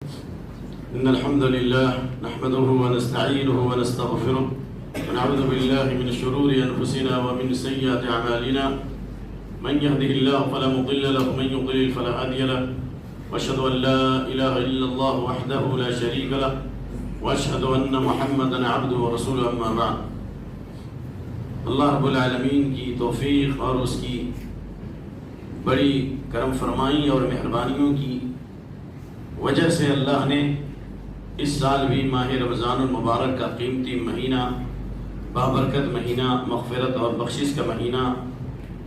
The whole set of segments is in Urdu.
إن الحمد لله نحمده ونستعينه ونستغفره ونعوذ بالله من شرور أنفسنا ومن سيئات أعمالنا من يهده الله فلا مضل له ومن يضلل فلا هادي له وأشهد أن لا إله إلا الله وحده لا شريك له وأشهد أن محمدا عبده ورسوله أما بعد. اللہ رب العالمین کی توفیق اور اس کی بڑی کرم فرمائی اور مہربانیوں کی وجہ سے اللہ نے اس سال بھی ماہ رمضان المبارک کا قیمتی مہینہ، بابرکت مہینہ، مغفرت اور بخشش کا مہینہ،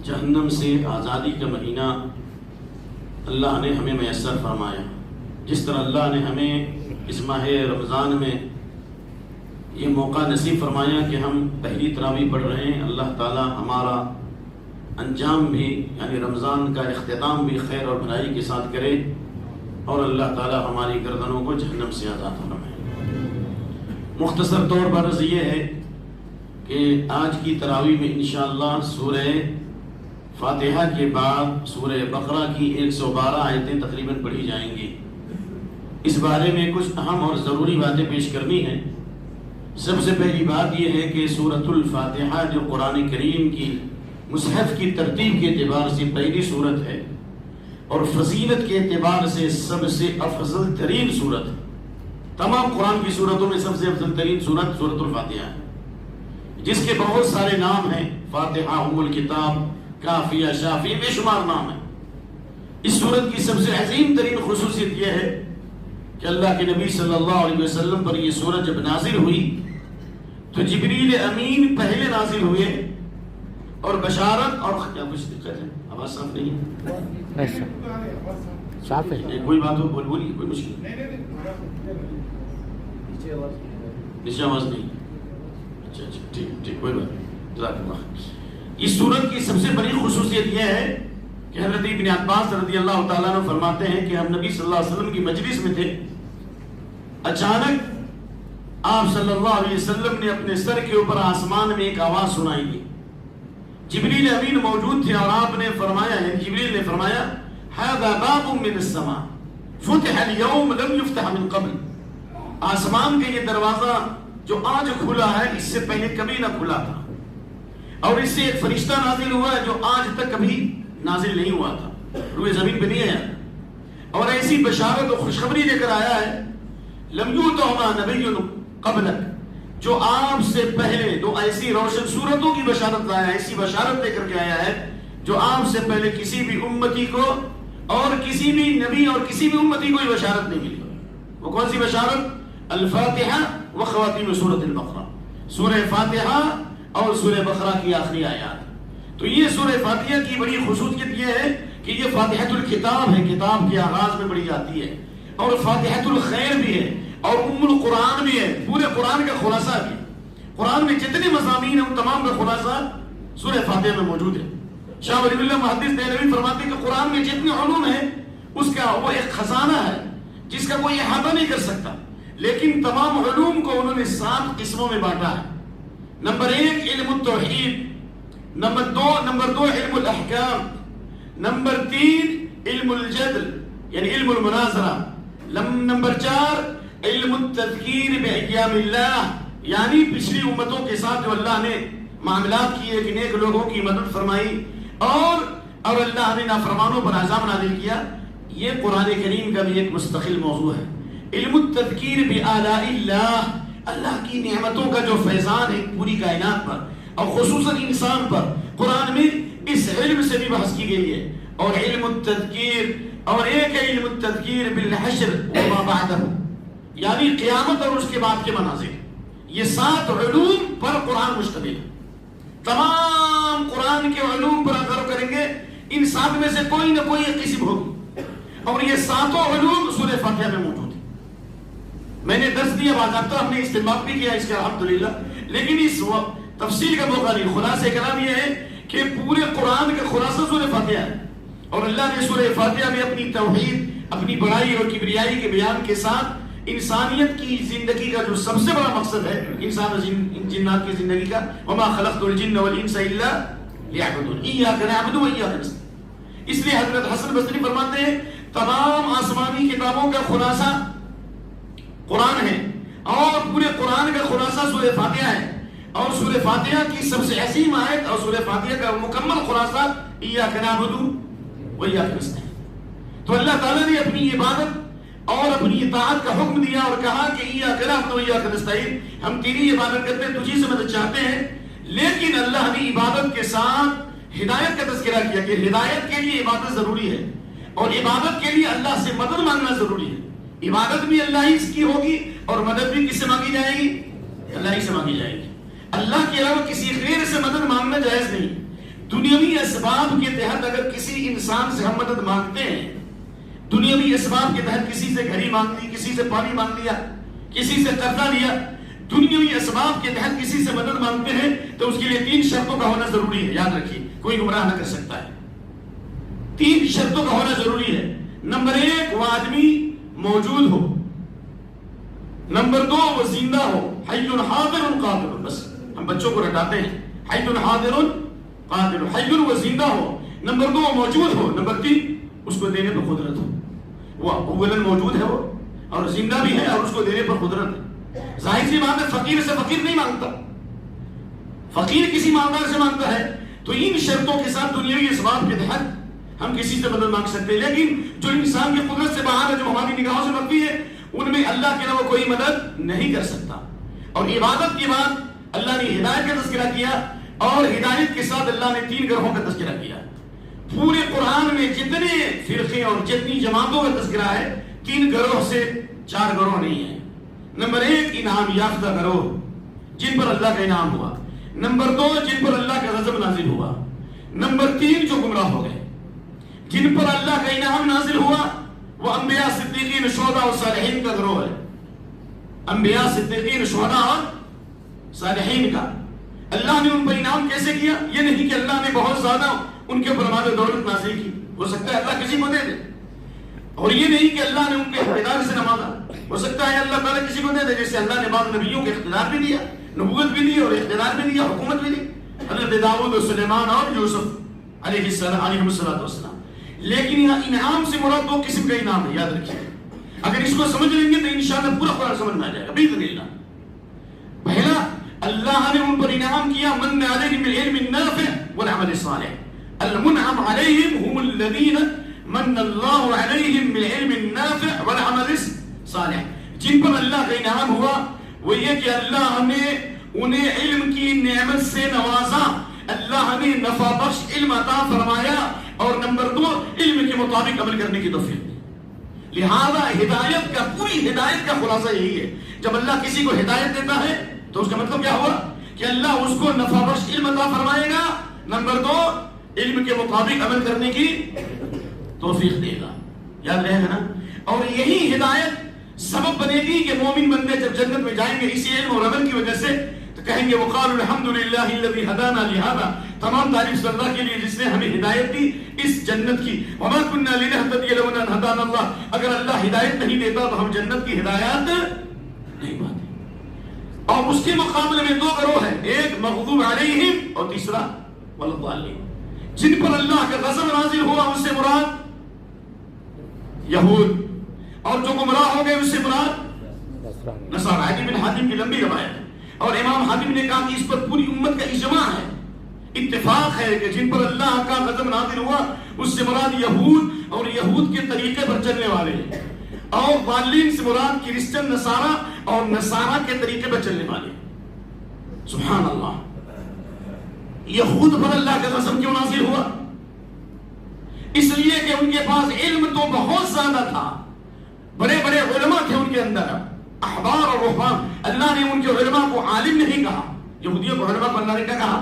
جہنم سے آزادی کا مہینہ اللہ نے ہمیں میسر فرمایا. جس طرح اللہ نے ہمیں اس ماہ رمضان میں یہ موقع نصیب فرمایا کہ ہم پہلی تراویح پڑھ رہے ہیں، اللہ تعالی ہمارا انجام بھی یعنی رمضان کا اختتام بھی خیر اور بھلائی کے ساتھ کرے اور اللہ تعالی ہماری گردنوں کو جہنم سے آزاد فرمائے. مختصر طور پر عرض یہ ہے کہ آج کی تراویح میں انشاءاللہ سورہ فاتحہ کے بعد سورہ بقرہ کی 112 آیتیں تقریباً پڑھی جائیں گی. اس بارے میں کچھ اہم اور ضروری باتیں پیش کرنی ہیں. سب سے پہلی بات یہ ہے کہ سورۃ الفاتحہ جو قرآن کریم کی مصحف کی ترتیب کے اعتبار سے پہلی سورت ہے اور فضیلت کے اعتبار سے سب سے افضل ترین سورت ہے. تمام قرآن کی سورتوں میں سب سے افضل ترین سورت سورۃ الفاتحہ ہے، جس کے بہت سارے نام ہیں. فاتحہ، ام الکتاب، کافیہ، شافیہ، بے شمار نام ہیں. اس سورت کی سب سے عظیم ترین خصوصیت یہ ہے کہ اللہ کے نبی صلی اللہ علیہ وسلم پر یہ سورت جب نازل ہوئی تو جبریل امین پہلے نازل ہوئے اور بشارت اور کیا کچھ دقت ہے؟ آواز صاف نہیں ہے؟ صاف ہے. کوئی بات ہو بولیے، کوئی مشکل نیچے آواز نہیں. اچھا اچھا ٹھیک ٹھیک کوئی بات نہیں. جزاک اللہ. اس سورت کی سب سے بڑی خصوصیت یہ ہے کہ حضرت ابن عباس رضی اللہ تعالیٰ عنہ فرماتے ہیں کہ ہم نبی صلی اللہ علیہ وسلم کی مجلس میں تھے. اچانک آپ صلی اللہ علیہ وسلم نے اپنے سر کے اوپر آسمان میں ایک آواز سنائی دی. جبریل امین موجود تھے اور آپ نے فرمایا ہے، جبریل نے فرمایا هذا باب من السماء فتح اليوم لم يفتح من قبل. آسمان کا یہ دروازہ جو آج کھلا ہے اس سے پہلے کبھی نہ کھلا تھا اور اس سے ایک فرشتہ نازل ہوا ہے جو آج تک کبھی نازل نہیں ہوا تھا، روئے زمین پہ نہیں آیا. اور ایسی بشارت اور خوشخبری لے کر آیا ہے لم یؤتہما نبی قبلک، جو آپ سے پہلے دو ایسی روشن صورتوں کی بشارت لایا ہے، ایسی بشارت لے کر کے آیا ہے جو آپ سے پہلے کسی بھی امتی کو اور کسی بھی نبی اور کسی بھی امتی کو یہ بشارت نہیں ملی. وہ کون سی بشارت؟ الفاتحہ و خواتیم سورۃ البقرہ، سورہ فاتحہ اور سورہ بقرہ کی آخری آیات. تو یہ سورہ فاتحہ کی بڑی خصوصیت یہ ہے کہ یہ فاتحۃ الکتاب ہے، کتاب کے آغاز میں پڑھی جاتی ہے، اور فاتحۃ الخیر بھی ہے اور ام القرآن بھی ہے، پورے قرآن کا خلاصہ بھی. قرآن میں جتنے مضامین ہیں ان تمام کا خلاصہ سورہ فاتحہ میں موجود ہے. شاہ ولی اللہ محدث دہلوی فرماتے ہیں کہ قرآن میں جتنے علوم ہیں اس کا وہ ایک خزانہ ہے جس کا کوئی احاطہ نہیں کر سکتا، لیکن تمام علوم کو انہوں نے 7 قسموں میں بانٹا ہے. نمبر 1 علم التوحید، نمبر 2 علم الاحکام، نمبر 3 علم الجدل یعنی علم المناظرہ، نمبر 4 علم التذکیر بایام اللہ یعنی پچھلی امتوں کے ساتھ جو اللہ نے معاملات کیے کہ نیک لوگوں کی مدد فرمائی اور اللہ نے نافرمانوں پر عذاب نازل کیا. یہ قرآن کریم کا بھی ایک مستقل موضوع ہے. علم التذکیر بآلاء اللہ، اللہ کی نعمتوں کا جو فیضان ہے پوری کائنات پر اور خصوصاً انسان پر، قرآن میں اس علم سے بھی بحث کی گئی ہے. اور علم التذکیر اور ایک ہے علم التذکیر بالحشر وما بعدہ یعنی قیامت اور اس کے بعد کے مناظر. یہ 7 علوم پر قرآن مشتمل ہے. تمام قرآن کے علوم پر غور کریں گے ان 7 میں سے کوئی نہ کوئی ایک قسم ہوگی اور یہ 7 علوم سورہ فاتحہ میں موجود ہیں. میں نے درس دیا باضابطہ، ہم نے استعمال بھی کیا اس کا الحمدللہ، لیکن اس تفصیل کا موقع نہیں. خلاصہ کلام یہ ہے کہ پورے قرآن کا خلاصہ سورہ فاتحہ ہے اور اللہ نے سورہ فاتحہ میں اپنی توحید، اپنی بڑائی اور کبریائی کے بیان کے ساتھ انسانیت کی زندگی کا جو سب سے بڑا مقصد ہے انسان اور جنات کی زندگی کا، وما خلقت الجن والانس الا لیعبدون ایاک نعبد و ایاک نستعین. اس لیے حضرت حسن بصری فرماتے ہیں تمام آسمانی کتابوں کا خلاصہ قرآن ہے، اور پورے قرآن کا خلاصہ سورہ فاتحہ ہے، اور سورہ فاتحہ کی سب سے عظیم آیت اور سورہ فاتحہ کا مکمل خلاصہ ایاک نعبد و ایاک نستعین۔ تو اللہ تعالیٰ نے اپنی عبادت اور اپنی اطاعت کا حکم دیا اور کہا کہ ایاک نعبد و ایاک نستعین، ہم تیری عبادت کرتے ہیں، تجھی سے مدد چاہتے ہیں۔ لیکن اللہ نے عبادت کے ساتھ ہدایت کا تذکرہ کیا کہ ہدایت کے لیے عبادت ضروری ہے، اور عبادت کے لیے اللہ سے مدد مانگنا ضروری ہے۔ عبادت بھی اللہ ہی کی ہوگی اور مدد بھی کس سے مانگی جائے گی؟ اللہ ہی سے مانگی جائے گی۔ اللہ کے علاوہ کسی غیر سے مدد مانگنا جائز نہیں۔ دنیاوی اسباب کے تحت اگر کسی انسان سے ہم مدد مانگتے ہیں، دنیاوی اسباب کے تحت کسی سے گھڑی مانگ لی، کسی سے پانی مانگ لیا، کسی سے قرضہ لیا، دنیاوی اسباب کے تحت کسی سے مدد مانگتے ہیں تو اس کے لیے 3 شرطوں کا ہونا ضروری ہے، یاد رکھیے، کوئی گمراہ نہ کر سکتا ہے۔ 3 شرطوں کا ہونا ضروری ہے۔ نمبر 1، وہ آدمی موجود ہو۔ نمبر 2، وہ زندہ ہو، حی حاضر قادر۔ بس ہم بچوں کو رٹاتے ہیں، حی حاضر قادر، حی وہ زندہ ہو۔ نمبر 2، وہ موجود ہو۔ نمبر 3، اس کو دینے پر قدرت ہو۔ وہ اولاً موجود ہے، وہ اور زندہ بھی ہے، اور اس کو دینے پر قدرت ہے۔ ظاہر سی بات ہے، فقیر سے فقیر نہیں مانگتا، فقیر کسی مالدار سے مانگتا ہے۔ تو ان شرطوں کے ساتھ دنیاوی اسباب کے تحت ہم کسی سے مدد مانگ سکتے ہیں، لیکن جو انسان کی قدرت سے باہر ہے، جو ہماری نگاہوں سے مخفی ہے، ان میں اللہ کے علاوہ کوئی مدد نہیں کر سکتا۔ اور عبادت کے بعد اللہ نے ہدایت کا تذکرہ کیا، اور ہدایت کے ساتھ اللہ نے 3 گروہوں کا تذکرہ کیا۔ پورے قرآن میں جتنے فرقے اور جتنی جماعتوں کا تذکرہ ہے، 3 گروہ سے 4 گروہ نہیں ہے۔ نمبر 1، انعام یافتہ گروہ، جن پر اللہ کا انعام ہوا۔ نمبر 2، جن پر اللہ کا غضب نازل ہوا۔ نمبر 3، جو گمراہ ہو گئے۔ جن پر اللہ کا انعام نازل ہوا وہ انبیاء، صدیقین، شہداء اور صالحین کا گروہ ہے۔ انبیاء، صدیقین، شہداء اور صالحین کا اللہ نے ان پر انعام کیسے کیا؟ یہ نہیں کہ اللہ نے بہت زیادہ ان کے اوپر مال و دولت نازل کی، ہو سکتا ہے اللہ کسی کو دے دے، اور یہ نہیں کہ اللہ نے ان کے اقتدار سے نوازا، ہو سکتا ہے اللہ تعالیٰ کسی کو دے دے، جیسے اللہ نے بعض نبیوں کے اقتدار بھی دیا، نبوت بھی دی اور اقتدار بھی دیا، حکومت بھی دی، حضرت داؤد و سلیمان اور یوسف علیہ السلام۔ لیکن یہاں انعام سے مراد 2 قسم کا انعام ہے، یاد رکھیے۔ اگر اس کو سمجھ لیں گے تو انشاءاللہ پورا قرآن سمجھ میں آ جائے گا باذن اللہ۔ پہلا، اللہ نے ان پر انعام کیا، من علیہم بالعلم النافع والعمل الصالح۔ المنعم علیہم هم الذین من اللہ علیہم بالعلم النافع والعمل الصالح۔ جن پر اللہ کا انعام ہوا وہ یہ کہ اللہ نے انہیں علم کی نعمت سے نوازا، اللہ نے نفع بخش علم عطا فرمایا، اور نمبر 2، علم کے مطابق عمل کرنے کی توفیق دی۔ لہذا ہدایت کا، پوری ہدایت کا خلاصہ یہی ہے، جب اللہ کسی کو ہدایت دیتا ہے تو اس کا مطلب کیا ہوا کہ اللہ اس کو نفع بخش علم عطا فرمائے گا، نمبر 2، علم کے مطابق عمل کرنے کی توفیق دے گا، یاد رہے گا نا۔ اور یہی ہدایت سبب بنے گی کہ مومن بندے جب جنت میں جائیں گے اسی علم اور عمل کی وجہ سے، تو کہیں گے وقالوا الحمدللہ الذی ہدانا لہذا، تمام تعریف اللہ کے لیے جس نے ہمیں ہدایت دی اس جنت کی، وما كنا لنهتدي لولا ان هدانا اللہ، اگر اللہ ہدایت نہیں دیتا تو ہم جنت کی ہدایت نہیں پاتے۔ اور اس کے مقابلے میں 2 گروہ ہیں، ایک مغضوب علیہم اور تیسرا والضالین، جن پر اللہ کا غضب نازل ہوا اس سے مراد یہود، اور جو گمراہ ہو گئے اس سے مراد نصارہ۔ عدی بن حاتم کی لمبی روایت ہے، اور امام حاتم نے کہا کہ اس پر پوری امت کا اجماع ہے، اتفاق ہے کہ جن پر اللہ کا غضب نازل ہوا اس سے مراد یہود اور یہود کے طریقے پر چلنے والے ہیں، اور ضالین سے مراد کرسچن، نصارہ اور نصارہ کے طریقے پر چلنے والے۔ سبحان اللہ۔ یہود پر اللہ کا غضب کیوں نازل ہوا؟ اس لیے کہ ان کے پاس علم تو بہت زیادہ تھا، بڑے بڑے علماء تھے ان کے اندر، احبار اور رہبان۔ اللہ نے ان کے علماء کو عالم نہیں کہا، یہودیوں کو علماء کو اللہ نے کیا کہا؟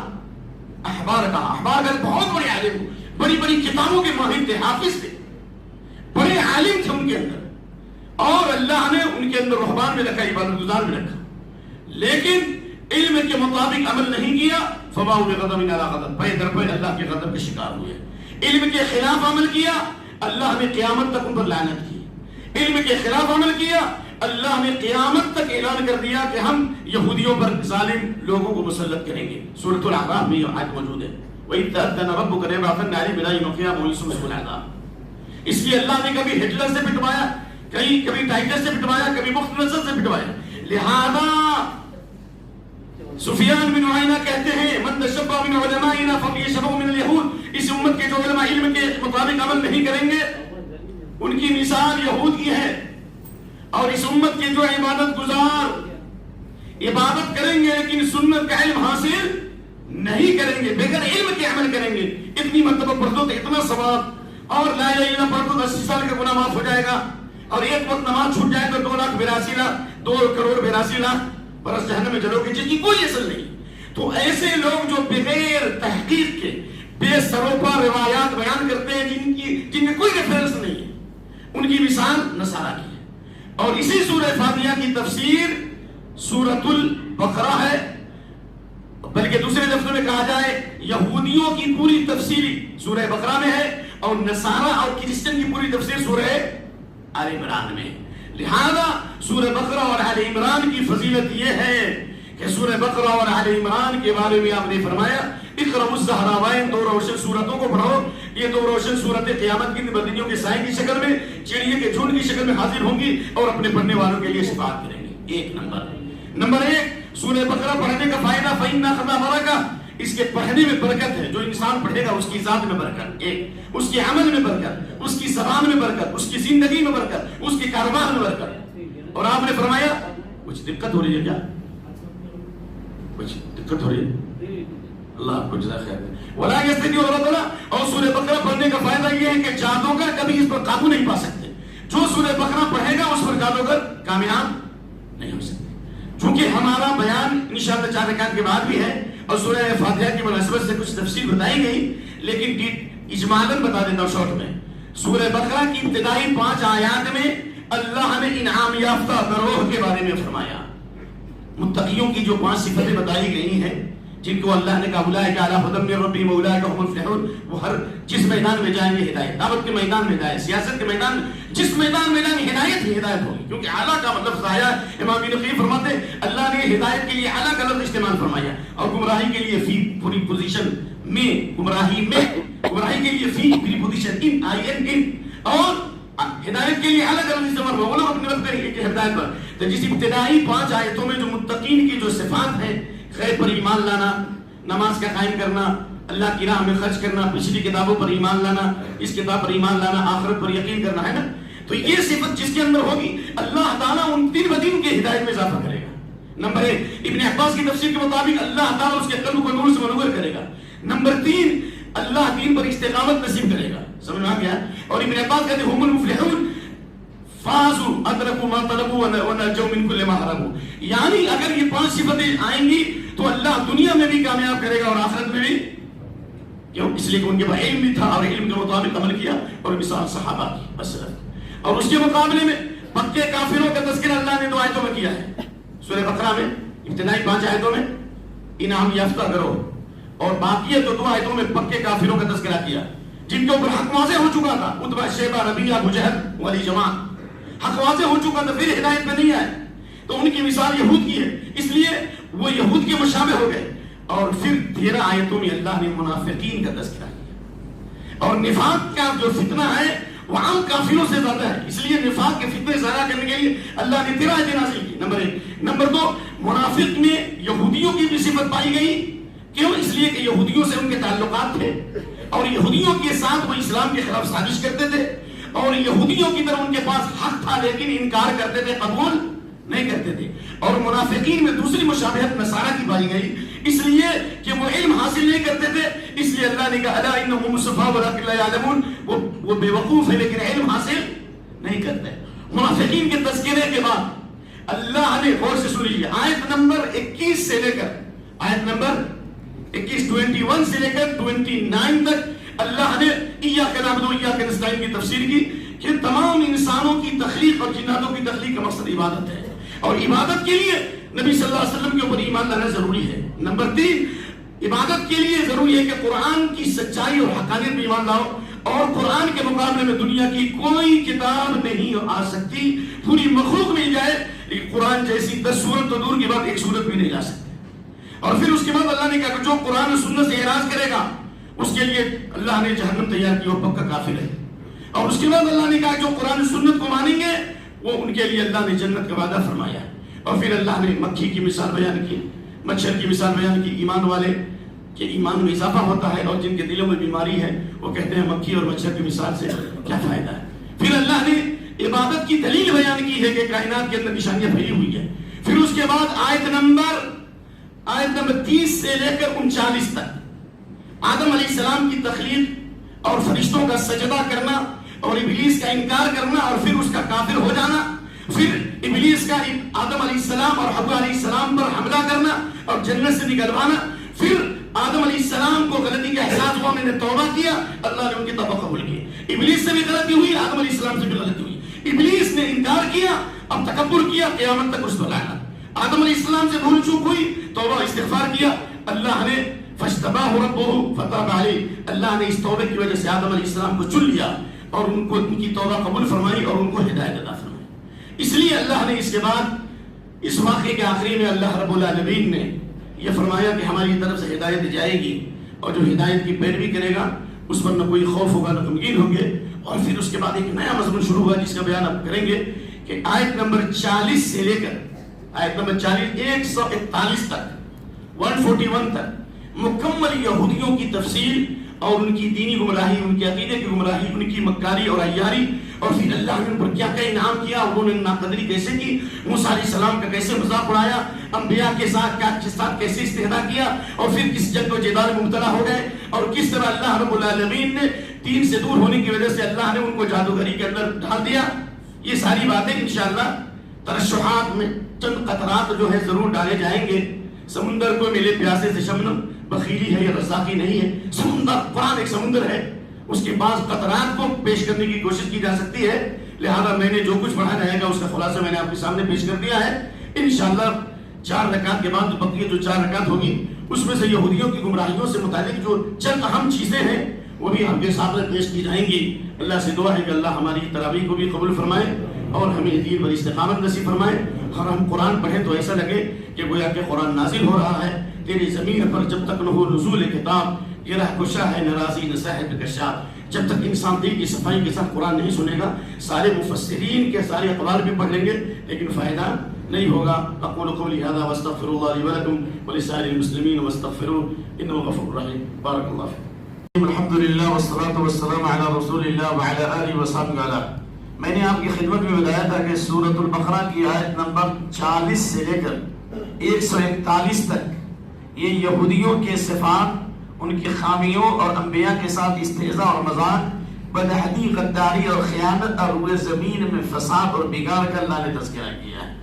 احبار کہا۔ احبار کا بہت بڑے عالم، بڑی بڑی کتابوں کے ماہر تھے، حافظ تھے، بڑے عالم تھے ان کے اندر، اور اللہ نے ان کے اندر رہبان میں رکھا، عبادت گزار میں رکھا، لیکن علم کے مطابق عمل نہیں کیا، فباؤ بغضب علی غضب، پے در پے اللہ کے غضب کے شکار ہوئے۔ علم کے خلاف عمل کیا، اللہ نے قیامت تک ان پر لعنت کی۔ علم کے خلاف عمل کیا، اللہ نے قیامت تک اعلان کر دیا کہ ہم یہودیوں پر ظالم لوگوں کو مسلط کریں گے۔ سورۃ الاعراف میں یہ آیت موجود ہے، وَإِذْ تَأَذَّنَ رَبُّكَ لَيَبْعَثَنَّ عَلَيْهِمْ إِلَىٰ يَوْمِ الْقِيَامَةِ مَنْ يَسُومُهُمْ سُوءَ الْعَذَابِ۔ اس لیے اللہ نے کبھی ہٹلر سے پٹوایا، کبھی ٹائٹس سے پٹوایا، کبھی مفت نظر سے ہٹوایا. لہذا سفیان بن عیینہ کہتے ہیں من تشبہ من علمائنا فلیشبہ من الیہود. اس امت کے جو علماء علم کے مطابق عمل نہیں کریں گے ان کی مثال یہود کی ہے. اور اس امت کے جو عبادت گزار عبادت کریں گے لیکن سنت کا علم حاصل نہیں کریں گے, بغیر علم کے عمل کریں گے. اتنی مرتبہ پڑھ دو تو اتنا ثواب, اور لا الہ الا اللہ پڑھ دو تو 80 سال کا گناہ معاف ہو جائے گا, اور ایک وقت نماز چھوٹ جائے تو 2,82,82,00,000 برس جہنم میں جلو گے جس کی کوئی اصل نہیں. تو ایسے لوگ جو بغیر تحقیق کے بے سروپا روایات بیان کرتے ہیں جن میں کوئی ریفرنس نہیں ہے, ان کی مثال نصارہ کی ہے. اور اسی سورہ فاتحہ کی تفسیر سورۃ البقرہ ہے, بلکہ دوسرے لفظوں میں کہا جائے یہودیوں کی پوری تفسیر سورہ بقرہ میں ہے اور نصارہ اور کرسچن کی پوری تفسیر سورہ آل عمران میں. لہذا سورہ بقرہ اور آل عمران کی فضیلت یہ ہے کہ سورہ بقرہ اور آل عمران کے بارے میں آپ نے فرمایا اقرأوا الزہراوین, 2 روشن سورتوں کو پڑھو. یہ 2 روشن سورتیں قیامت کی بدنیوں کے سائے کی شکل میں, چڑیے کے جھنڈ کی شکل میں حاضر ہوں گی اور اپنے پڑھنے والوں کے لیے شفاعت کریں گی. ایک نمبر 1 سورہ بقرہ پڑھنے کا فائدہ فإنہا خطا برکہ, اس کے پڑھنے میں برکت ہے. جو انسان پڑھے گا اس کی ذات میں برکت, ایک اس کے عمل میں برکت, اس کی زبان میں برکت, اس کی زندگی میں برکت, اس کے کاروبار میں برکت. اور آپ نے فرمایا کچھ دقت ہو رہی ہے کیا؟ کچھ دقت ہو رہی ہے؟ اللہ آپ کو جزا خیر دے. ولا یستطیع ربنا, اور سورہ بقرہ پڑھنے کا فائدہ یہ ہے کہ جادوگر کبھی اس پر قابو نہیں پا سکتے. جو سورہ بقرہ پڑھے گا اس پر جادوگر کامیاب نہیں ہو سکتے. چونکہ ہمارا بیان انشاءاللہ 4 رکعت کے بعد بھی ہے اور سورہ فاتحہ کی مناسبت سے کچھ تفصیل بتائی گئی, لیکن اجمالاً بتا دیتا ہوں شارٹ میں. سورہ بقرہ کی ابتدائی 5 آیات میں اللہ نے انعام یافتہ گروہ کے بارے میں فرمایا. متقیوں کی جو 5 صفتیں بتائی گئی ہیں جن کو اللہ نے کہا اولئک علی ھدی من ربہم واولئک هم المفلحون, وہ ہر جس میدان میں جائیں گے ہدایت, دعوت کے میدان میں ہدایت, سیاست کے میدان میں, جس میدان میں جائیں گے ہدایت ہی ہدایت ہوگی. کیونکہ اعلیٰ کا مطلب آیا, امام ابن قیم فرماتے ہیں اللہ نے ہدایت کے لیے اعلیٰ کا لفظ استعمال فرمایا, اور گمراہی کے لیے فی پوری پوزیشن میں, گمراہی کے لیے فی پوری پوزیشن ان, اور ہدایت کے لیے الگ الگ استعمال ہوا. وہ لوگ اپنے رب کے ہدایت پر. تو جس ابتدائی 5 آیتوں میں جو متقین کی جو صفات ہیں, غیب پر ایمان لانا, نماز کا قائم کرنا, اللہ کی راہ میں خرچ کرنا, پچھلی کتابوں پر ایمان لانا, اس کتاب پر ایمان لانا, آخرت پر یقین کرنا, ہے نا. تو یہ صفت جس کے اندر ہوگی اللہ تعالیٰ ان 3 بدین کے ہدایت میں اضافہ کرے گا. نمبر 1 ابن عباس کی تفسیر کے مطابق اللہ تعالیٰ اس کے قلب کو نور سے منور کرے گا. نمبر 3 اللہ دین پر استقامت نصیب کرے گا. سمجھ میں آ گیا؟ اور ابن عباس کہتے ہیں هم المفلحون فازوا ادرکوا ما طلبوا ونجوا من كل ما هربوا. یعنی اگر یہ 5 صفتیں آئیں گی تو اللہ دنیا میں بھی کامیاب کرے گا اور آخرت میں بھی. کیوں؟ اس لیے کہ ان کے پاس علم بھی تھا اور علم کے مطابق عمل کیا, اور مثال صحابہ کی مثلا. اور اس کے مقابلے میں پکے کافروں کا تذکرہ اللہ نے 2 آیتوں میں کیا ہے. سورہ بقرہ میں ابتدائی 5 آیتوں میں انعام یافتہ کرو, اور باقی 2 آیتوں میں پکے کافروں کا تذکرہ کیا جن کے اوپر حق واضح ہو چکا تھا. عتبہ, شیبہ, ربیعہ, ابو جہل, ولی جماعت, حق واضح ہو چکا تھا, پھر ہدایت میں نہیں آئے. تو ان کی مثال یہود کی ہے, اس لیے وہ یہود کے مشابہ ہو گئے. اور پھر 13 آیتوں میں اللہ نے منافقین کا تذکرہ کیا, اور نفاق کا جو فتنہ ہے وہ عام کافروں سے زیادہ ہے. اس لیے نفاق کے فتنے ضائع کرنے کے لیے اللہ نے 13 آیتیں نازل کی. نمبر 1. نمبر 2, منافق میں یہودیوں کی بھی صفت پائی گئی. کیوں؟ اس لیے کہ یہودیوں سے ان کے تعلقات تھے, اور یہودیوں کے ساتھ وہ اسلام کے خلاف سازش کرتے تھے, اور یہودیوں کی طرف ان کے پاس حق تھا لیکن انکار کرتے تھے, قبول نہیں کرتے تھے. اور منافقین میں دوسری مشابہت نصارہ کی پائی گئی, اس لیے کہ وہ علم حاصل نہیں کرتے تھے. اس لیے اللہ نے کہا الا انهم مصطفى ولكن لا يعلمون, وہ بے وقوف ہے لیکن علم حاصل نہیں کرتے. منافقین کے تذکرے کے بعد اللہ نے, غور سے سنیے, آیت نمبر 21 سے لے کر آیت نمبر 21 سے لے کر 29 تک اللہ نے ایاک نعبد و ایاک نستعین کی تفسیر کی کہ تمام انسانوں کی تخلیق اور جناتوں کی تخلیق کا مقصد عبادت ہے, اور عبادت کے لیے نبی صلی اللہ علیہ وسلم کے اوپر ایمان لانا ضروری ہے. نمبر 3, عبادت کے لیے ضروری ہے کہ قرآن کی سچائی اور حقانیت میں ایمان لاؤ, اور قرآن کے مقابلے میں دنیا کی کوئی کتاب نہیں آ سکتی. پوری مخلوق مل جائے لیکن قرآن جیسی 10 سورت تو دور کی بات 1 سورت بھی نہیں جا سکتی. اور پھر اس کے بعد اللہ نے کہا کہ جو قرآن و سنت سے اعراض کرے گا اس کے لیے اللہ نے جہنم تیار کی, وہ پکا کافر ہے. اور اس کے بعد اللہ نے کہا جو قرآن و سنت کو مانیں گے وہ ان کے لیے اللہ نے جنت کا وعدہ فرمایا. اور پھر اللہ نے مکھی کی مثال بیان کی, مچھر کی مثال بیان کی. ایمان والے کہ ایمان میں اضافہ ہوتا ہے اور جن کے دلوں میں بیماری ہے وہ کہتے ہیں مکھی اور مچھر کی مثال سے کیا فائدہ ہے. پھر اللہ نے عبادت کی دلیل بیان کی ہے کہ کائنات کے اندر نشانیاں پھیلی ہوئی ہے. پھر اس کے بعد آیت نمبر 30 سے لے کر 39 تک آدم علیہ السلام کی تخلیق اور فرشتوں کا سجدہ کرنا اور ابلیس کا انکار کرنا اور پھر اس کا کافر ہو جانا, پھر ابلیس کا آدم علیہ السلام اور حوا علیہ السلام پر حملہ کرنا اور جنت سے نکلوانا, پھر آدم علیہ السلام کو غلطی کا احساس ہوا, انہوں نے توبہ کیا, اللہ نے ان کی توبہ قبول کی. ابلیس سے بھی غلطی ہوئی, آدم علیہ السلام سے بھی غلطی ہوئی. ابلیس نے انکار کیا, اب تکبر کیا, قیامت تک اس پر لعنت. آدم علیہ السلام سے بھول چوک ہوئی, توبہ استغفار کیا, اللہ نے فاجتباہ ربہ فتاب علیہ, اللہ نے اس توبے کی وجہ سے آدم علیہ السلام کو چن لیا اور ان کو ان کی توبہ قبول فرمائی اور ان کو ہدایت عطا فرمائی. اس لیے اللہ نے اس کے بعد اس واقعے کے آخری میں اللہ رب العالمین نے یہ فرمایا کہ ہماری طرف سے ہدایت جائے گی اور جو ہدایت کی پیروی کرے گا اس پر نہ کوئی خوف ہوگا نہ غمگین ہوں گے. اور پھر اس کے بعد ایک نیا مضمون شروع ہوا جس کا بیان اب کریں گے کہ آیت نمبر 40 سے لے کر آیت نمبر 141 تک 141 تک مکمل یہودیوں کی تفصیل اور ان کی دینی گمراہی, ان کے عقیدے کی گمراہی, ان کی مکاری اور عیاری, اور پھر اللہ نے ان پر کیا کیا انعام کیا, انہوں نے ناقدری کیسے کی, موسیٰ علیہ السلام کا کیسے مذاق اڑایا, انبیاء کے ساتھ کیسے استہزاء کیا, اور پھر کس جنگ و جدال میں مبتلا ہو گئے, اور کس طرح اللہ رب العالمین نے دین سے دور ہونے کی وجہ سے اللہ نے ان کو جادوگری کے اندر ڈال دیا. یہ ساری باتیں انشاءاللہ ترشحات میں چند قطرات جو ہے ضرور ڈالے جائیں گے. سمندر کو ملے پیاسے سے شبنم, بخیلی ہے یا رزاقی نہیں ہے. سمندر, قرآن ایک سمندر ہے, اس کے بعض قطرات کو پیش کرنے کی کوشش کی جا سکتی ہے. لہذا میں نے جو کچھ پڑھا جائے گا اس کا خلاصہ میں نے آپ کے سامنے پیش کر دیا ہے. انشاءاللہ 4 رکعت کے بعد بقیہ جو 4 رکعت ہوگی اس میں سے یہودیوں کی گمراہیوں سے متعلق جو چند اہم چیزیں ہیں وہ بھی آپ کے سامنے پیش کی جائیں گی. اللہ سے دعا ہے کہ اللہ ہماری تراویح کو بھی قبول فرمائے اور ہمیں دین پر استقامت نصیب فرمائے. اور ہم قرآن پڑھیں تو ایسا لگے کہ گویا کہ قرآن نازل ہو رہا ہے تیری زمین پر, جب تک نہ ہو نزول کتاب یہ رہ کشا ہے ناراضی نہ صاحب کشا. جب تک انسان دل کی صفائی کے ساتھ قرآن نہیں سنے گا, سارے مفسرین کے سارے اقوال بھی پڑھ لیں گے لیکن فائدہ نہیں ہوگا. اقول قولی ھذا واستغفر اللہ لی ولکم ولسائر المسلمین واستغفروہ انہ غفور رحیم. بارک اللہ فیکم. الحمدللہ والصلاۃ والسلام علی رسول اللہ وعلی آلہ وصحبہ وسلم. میں نے آپ کی خدمت میں بتایا تھا کہ سورۃ البقرہ کی آیت نمبر 40 سے لے کر 141 تک یہ یہودیوں کے صفات, ان کی خامیوں اور انبیاء کے ساتھ استہزاء اور مذاق, بدحدی, غداری اور خیانت اور روئے زمین میں فساد اور بگاڑ کا اللہ نے تذکرہ کیا ہے.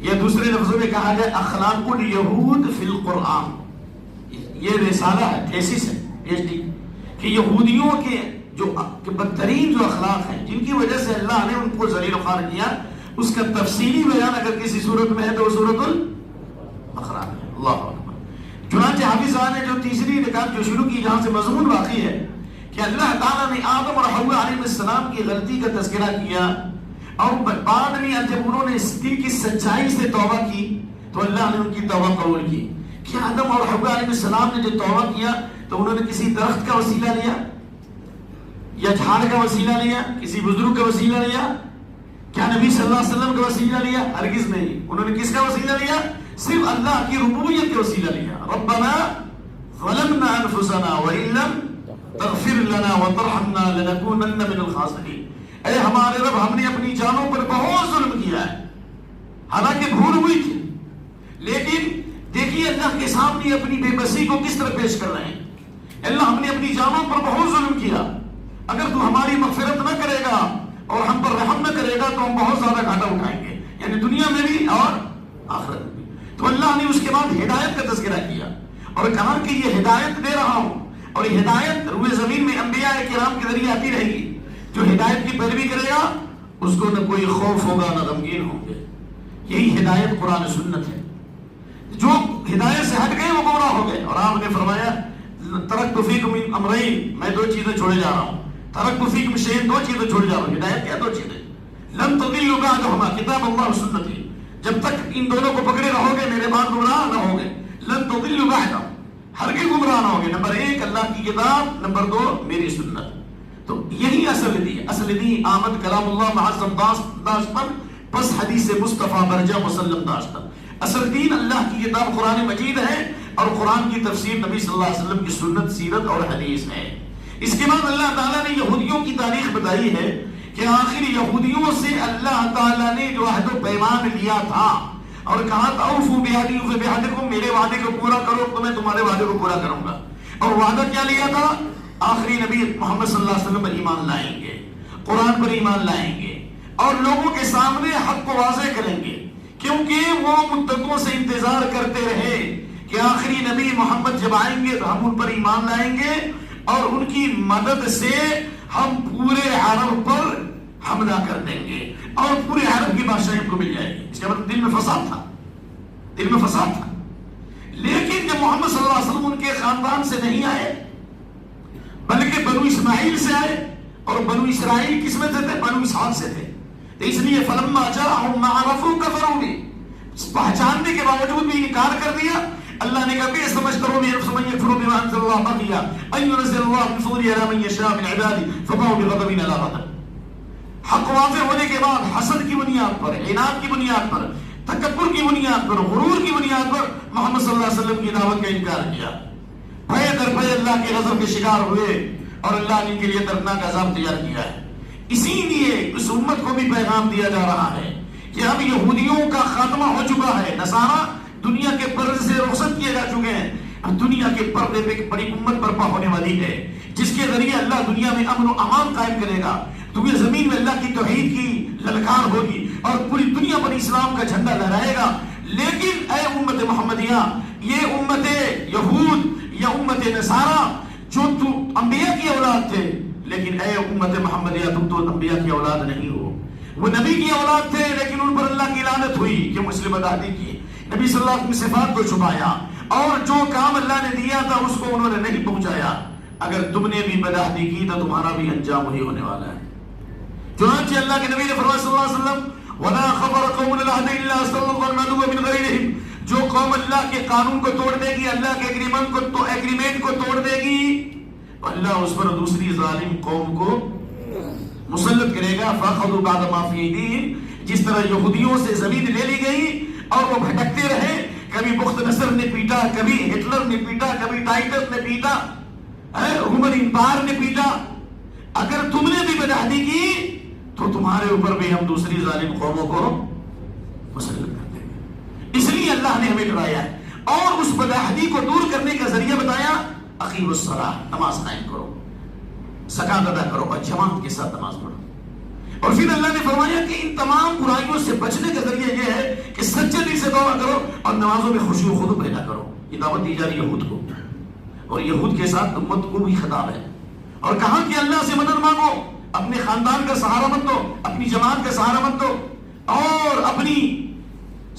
یہ دوسرے لفظوں میں کہا گیا اخلاق الیہود فی القرآن. یہ رسالہ ہے, تھیسس ہے, PhD, کہ یہودیوں کے جو بدترین جو اخلاق ہیں جن کی وجہ سے اللہ نے ان کو ذلیل و خوار کیا, اس کا تفصیلی بیان اگر کسی صورت میں ہے تو وہ سورۃ البقرہ ہے. اللہ اکبر. چنانچہ حافظ صاحب نے جو تیسری رکعت جو شروع کی جہاں سے مضمون واقعی ہے کہ اللہ تعالیٰ نے آدم اور حوا علیہ السلام کی غلطی کا تذکرہ کیا اور بعد میں جب انہوں نے اس دل کی سچائی سے توبہ کی تو اللہ نے ان کی توبہ قبول کی. کہ آدم اور حوا علیہ السلام نے جو توبہ کیا تو انہوں نے کسی درخت کا وسیلہ لیا یا جھاڑ کا وسیلہ لیا, کسی بزرگ کا وسیلہ لیا, کیا نبی صلی اللہ علیہ وسلم کا وسیلہ لیا؟ ہرگز نہیں. انہوں نے کس کا وسیلہ لیا؟ صرف اللہ کی ربوبیت کا وسیلہ لیا. ربنا ظلمنا انفسنا وان لم تغفر لنا وترحمنا لنكونن من الخاسرین. اے ہمارے رب, ہم نے اپنی جانوں پر بہت ظلم کیا ہے, حالانکہ بھول ہوئی تھی, لیکن دیکھیے اللہ کے سامنے اپنی بے بسی کو کس طرح پیش کر رہے ہیں. اللہ, ہم نے اپنی جانوں پر بہت ظلم کیا, اگر تو ہماری مغفرت نہ کرے گا اور ہم پر رحم نہ کرے گا تو ہم بہت زیادہ گھاٹا اٹھائیں گے, یعنی دنیا میں بھی اور آخرت میں بھی. تو اللہ نے اس کے بعد ہدایت کا تذکرہ کیا اور کہا کہ یہ ہدایت دے رہا ہوں اور یہ ہدایت روئے زمین میں انبیاء کرام کے ذریعے آتی رہے گی. جو ہدایت کی پیروی کرے گا اس کو نہ کوئی خوف ہوگا نہ غمگین ہوں گے. یہی ہدایت قرآن سنت ہے. جو ہدایت سے ہٹ گئے وہ گمراہ ہو گئے. اور آپ نے فرمایا ترکت فیکم امرین, میں 2 چیزیں چھوڑے جا رہا ہوں. ترکت فیکم شیئین, 2 چیزیں چھوڑے جا رہا ہوں. ہدایت کیا 2 چیزیں؟ لن تضلوا بعدہما کتاب اللہ و سنتی, جب تک ان دونوں کو پکڑے رہو گے میرے بعد گمراہ نہ ہوگے. لن تضلوا بعدہ, ہرگز گمراہ نہ ہوگے. نمبر 1 اللہ کی کتاب, نمبر 2 میری سنت. تو یہی اصل دین. اصل دین آمد کلام اللہ معظم داشت پر بس حدیث مصطفیٰ برجہ مسلم داشتہ. اصل دین اللہ کی کتاب قرآن مجید ہے اور قرآن کی تفسیر نبی صلی اللہ علیہ وسلم کی سنت، سیرت اور حدیث ہے. اس کے بعد اللہ تعالیٰ نے یہودیوں کی تاریخ بتائی ہے کہ آخر یہودیوں سے اللہ تعالیٰ نے جو عہد و پیمان لیا تھا اور کہا تھا اوفوا بعہدی اوف بعہدکم، میرے وعدے کو پورا کرو تو میں تمہارے وعدے کو پورا کروں گا. اور وعدہ کیا لیا تھا؟ آخری نبی محمد صلی اللہ علیہ وسلم پر ایمان لائیں گے، قرآن پر ایمان لائیں گے اور لوگوں کے سامنے حق کو واضح کریں گے، کیونکہ وہ مدتوں سے انتظار کرتے رہے کہ آخری نبی محمد جب آئیں گے تو ہم ان پر ایمان لائیں گے اور ان کی مدد سے ہم پورے عرب پر حملہ کر دیں گے اور پورے عرب کی بادشاہی کو مل جائے گی. اس کے بعد دل میں فساد تھا، دل میں فساد تھا. لیکن جب محمد صلی اللہ علیہ وسلم ان کے خاندان سے نہیں آئے بلکہ بنو اسماعیل سے آئے، اور بنو اسرائیل کس میں سے تھے؟ بنو اسحاق سے تھے. تو اس لیے فلما جاءهم ما عرفوا كفروا به، پہچاننے کے باوجود بھی انکار کر دیا. اللہ نے کہا کہ سمجھترون ينفس من يكفر بما انزل الله بغيا ان ينزل الله من فضله على من يشاء من عباده فباءوا بغضب على غضب. حق واضح ہونے کے بعد حسد کی بنیاد پر، عناد کی بنیاد پر، تکبر کی بنیاد پر، غرور کی بنیاد پر محمد صلی اللہ علیہ وسلم کی دعوت کا انکار کیا. بھے در بھے اللہ کے غضب کے شکار ہوئے اور اللہ نے ان کے لیے دردناک عذاب تیار کیا ہے. اسی لیے اس امت کو بھی پیغام دیا جا رہا ہے کہ اب یہودیوں کا خاتمہ ہو چکا ہے، نصارہ دنیا کے پردے سے رخصت کیے جا چکے ہیں. اب دنیا کے پردے پہ ایک بڑی امت برپا ہونے والی ہے جس کے ذریعے اللہ دنیا میں امن و امان قائم کرے گا. تو زمین میں اللہ کی توحید کی للکار ہوگی اور پوری دنیا پر اسلام کا جھنڈا لہرائے گا. لیکن اے امت محمدیہ، یہ امت یہود یا امت نصارہ جو تو انبیاء کی اولاد تھے، لیکن اے امت محمدیہ تم تو انبیاء کی اولاد نہیں ہو. وہ نبی کی اولاد تھے لیکن ان پر اللہ کی لعنت ہوئی کہ مسلم بدعتی کی، نبی صلی اللہ علیہ وسلم صفات کو چھپایا اور جو کام اللہ نے دیا تھا اس کو انہوں نے نہیں پہنچایا. اگر تم نے بھی بدعتی کی تو تمہارا بھی انجام وہی ہونے والا ہے. چنانچہ اللہ کے نبی نے فرمایا صلی اللہ علیہ وسلم وَلَا خَبَرَ قَوْمٌ الْعَهْدِ إِلَّا أَسْتَغْفَرُوا الْعَدُوَّ مِنْ غَيْرِهِمْ، جو قوم اللہ کے قانون کو توڑ دے گی، اللہ کے ایگریمنٹ کو توڑ دے گی، اللہ اس پر دوسری ظالم قوم کو مسلط کرے گا. فَأَخَذُوا بَعْدَ مَا فِي أَيْدِيهِمْ، جس طرح یہودیوں سے زمین لے لی گئی اور وہ بھٹکتے رہے، کبھی بخت نصر نے پیٹا، کبھی ہٹلر نے پیٹا، کبھی ٹائٹس نے پیٹا، رومن امپائر نے پیٹا. اگر تم نے بھی بدعتی کی تو تمہارے اوپر بھی ہم دوسری ظالم قوموں کو مسلط کر دیں گے. اس لیے اللہ نے ہمیں ڈرایا ہے اور اس بدعتی کو دور کرنے کا ذریعہ بتایا اقیموا الصلاۃ، نماز قائم کرو، زکات ادا کرو اور جماعت کے ساتھ نماز پڑھو. اور پھر اللہ نے فرمایا کہ ان تمام برائیوں سے بچنے کا ذریعہ یہ ہے کہ سچے دل سے توبہ کرو اور نمازوں میں خشوع و خضوع پیدا کرو. یہ دعوت دی جا رہی ہے یہود کو، اور یہود کے ساتھ امت کو بھی خطاب ہے. اور کہا کہ اللہ سے مدد مانگو، اپنے خاندان کا سہارا مت دو، اپنی جماعت کا سہارا مت دو اور اپنی